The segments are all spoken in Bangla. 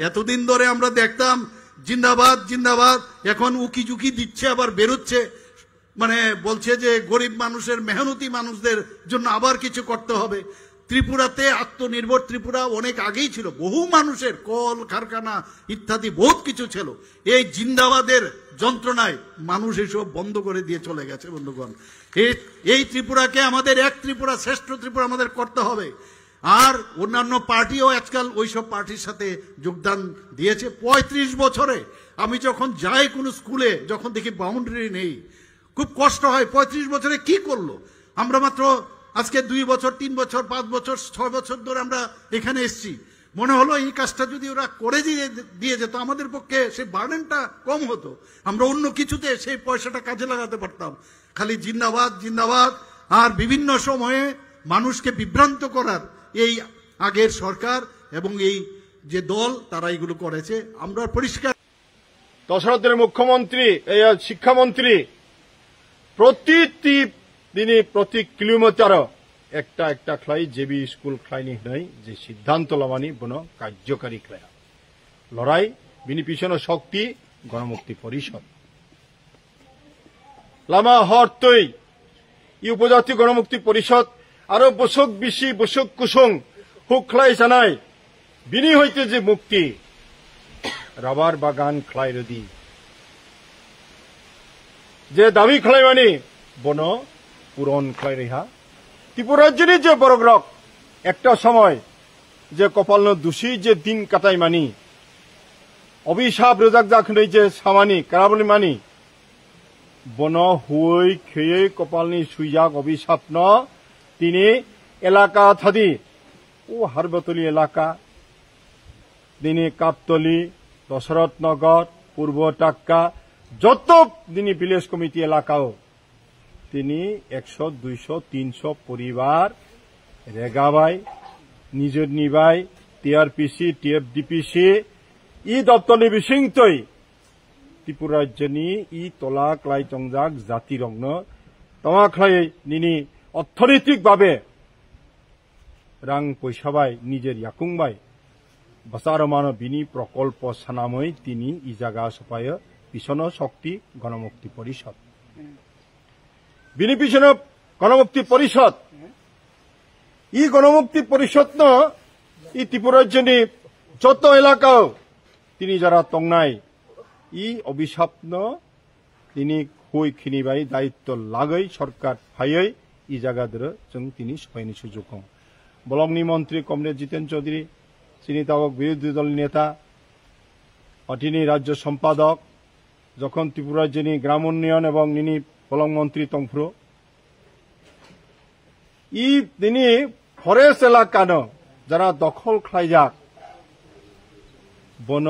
এতদিন ধরে আমরা দেখতাম জিন্দাবাদ জিন্দাবাদ, এখন উকি ঝুঁকি দিচ্ছে, আবার বেরোচ্ছে, মানে বলছে যে গরিব মানুষের, মেহনতি মানুষদের জন্য আবার কিছু করতে হবে। ত্রিপুরাতে আত্মনির্ভর ত্রিপুরা অনেক আগেই ছিল, বহু মানুষের কল কারখানা ইত্যাদি বহুত কিছু ছিল। এই জিন্দাবাদের যন্ত্রণায় মানুষ এসব বন্ধ করে দিয়ে চলে গেছে। বন্ধুগণ, এই ত্রিপুরাকে আমাদের এক ত্রিপুরা, শ্রেষ্ঠ ত্রিপুরা আমাদের করতে হবে। আর অন্যান্য পার্টিও আজকাল ওইসব পার্টির সাথে যোগদান দিয়েছে। 35 বছরে আমি যখন যাই কোনো স্কুলে, যখন দেখি বাউন্ডারি নেই, খুব কষ্ট হয়। 35 বছরে কি করলো? আমরা মাত্র আজকে 2 বছর, 3 বছর, 5 বছর, 6 বছর ধরে আমরা এখানে এসেছি। মনে হলো এই কাজটা যদি ওরা করে দিয়ে যেত, আমাদের পক্ষে সেই বার্ডেনটা কম হতো, আমরা অন্য কিছুতে সেই পয়সাটা কাজে লাগাতে পারতাম। খালি জিন্দাবাদ জিন্দাবাদ আর বিভিন্ন সময়ে মানুষকে বিভ্রান্ত করার এই আগের সরকার এবং এই যে দল, তারা এগুলো করেছে। আমরা পরিষ্কার, দশরথের মুখ্যমন্ত্রী, এই শিক্ষামন্ত্রী প্রতি কিলোমিটার একটা একটা খ্লাই জেবি স্কুল খ্লাইনি নাই যে সিদ্ধান্ত লমানি বন কার্যকারী খ্লায়া লড়াই বিনি পিছনে শক্তি গণমুক্তি পরিষদ লামা হরতই ই উপজাতি গণমুক্তি পরিষদ আরো বসক বিশি বসক কুসুং হুক খ্লাই জানাই বিনি হইতে যে মুক্তি রাবার বাগান খ্লাই রদি যে দাবি খ্লাই মানি বন পূরণ খ্লাই রেহা ত্রিপুরার যে বড়গ্রক একটা সময় যে কপাল দোষী যে দিন কাটাই মানি অভিশাপ রোজাক জাখনই যে সামানি কারাবলি মানি বন হুই খেয়ে কপালনি সুইজাক অভিশাপ ন তিনি এলাকা থাদি ও হারবতলি এলাকা তিনি কাপতলি দশরথ নগর পূর্ব টাক্কা যত তিনি ভিলেজ কমিটি এলাকাও তিনি 100, 200, 300 পরিবার রেগাবাই নিজের নিবাই টিআরপিসি টিএফডিপিসি ই দপ্তরনি বিসিংতই ত্রিপুরা রাজ্যনি ই তলা ক্লাই চংজাক জাতি রংন তমা খ্লাই নিনি অর্থনৈতিকভাবে রাং পয়সাবাই নিজের ইয়াকুংবাই বাসারমান বিনি প্রকল্প সানামই তিনি ই জায়গা সপায় পিছন শক্তি গণমুক্তি পরিষদ বিনি পিছন গণমুক্তি পরিষদ ই গণমুক্তি পরিষদ ন ই ত্রিপুরা রাজ্যনি যত এলাকাও তিনি যারা তংনাই ই অভিশাপ ন তিনি হই খিনিবাই দায়িত্ব লাগৈ সরকার ফাইयै ই জায়গাদের जों তিনি সবাইনি সুযোগ বলংনি মন্ত্রী কমরেড জিতেন চৌধুরী তিনি তাবক বিরোধী দল নেতা অটিনি রাজ্য সম্পাদক যখন ত্রিপুরা রাজ্যনি গ্রাম উন্নয়ন এবং নিনি বলং মন্ত্রী তংফ্রো ই তিনি ফরেস্ট এলাকা ন যারা দখল খাইজাক বন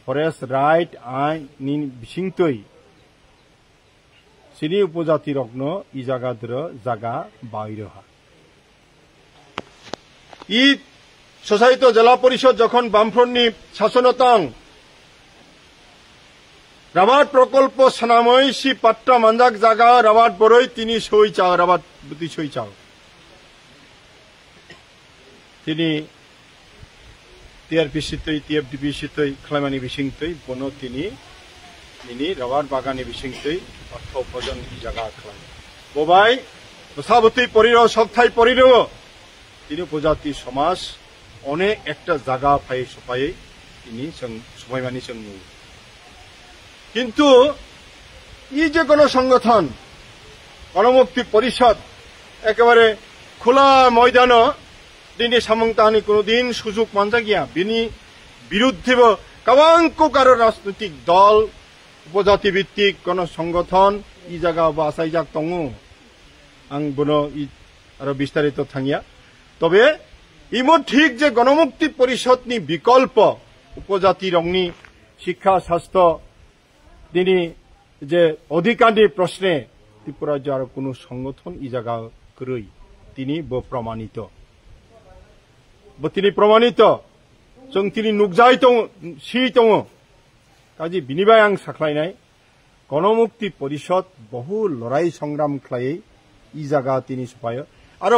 ফরেস্ট রাইট আইন নিন বিসিংতই সিনি উপজাতি রগ্ন ই জায়গাদের জায়গা বাইরহা ই সোসাইটি জেলা পরিষদ যখন বামফ্রন্টনি শাসনতং রাবাট প্রকল্প সানাময় সি পাট্টা মানজাক জায়গা রাবাট বড়ই তিনি সই চাও রাবাট বুতি সই চাও তিনি টিআরপিসি তৈ টিএফডিপিসি তৈ খ্লাইমানি বিসিংতৈ বন তিনি রাবার বাগানে বিসিংতৈ অর্থ উপার্জন জায়গা খাই ববাই বসাবতী পরির সবথাই পরির তিনি উপজাতি সমাজ অনেক একটা জায়গা পাই সপাই তিনি সময়মানি কিন্তু ই যে কোন সংগঠন গণমুক্তি পরিষদ একেবারে খোলা ময়দান তিনি সামংতাহানি কোনদিন সুযোগ মানজা গিয়া বিনি বিরুদ্ধে কাবাঙ্ক কারো রাজনৈতিক দল উপজাতি ভিত্তিক কোন সংগঠন ই জায়গা বা আসাইজাক দङ আং বনো ই আরো বিস্তারিত থাঙ্গিয়া তবে ইমো ঠিক যে গণমুক্তি পরিষদনি বিকল্প উপজাতি রংনি শিক্ষা স্বাস্থ্য তিনি যে অধিকারী প্রশ্নে ত্রিপুরা রাজ্য আর কোন সংগঠন ই জায়গা করই তিনি প্রমাণিত जों তিনি নুকজাই দङ সি দङ কাজী বিনিবাই আং সাখলাইনাই গণমুক্তি পরিষদ বহু লড়াই সংগ্রাম খ্লাই ই জায়গা তিনি সপায় আর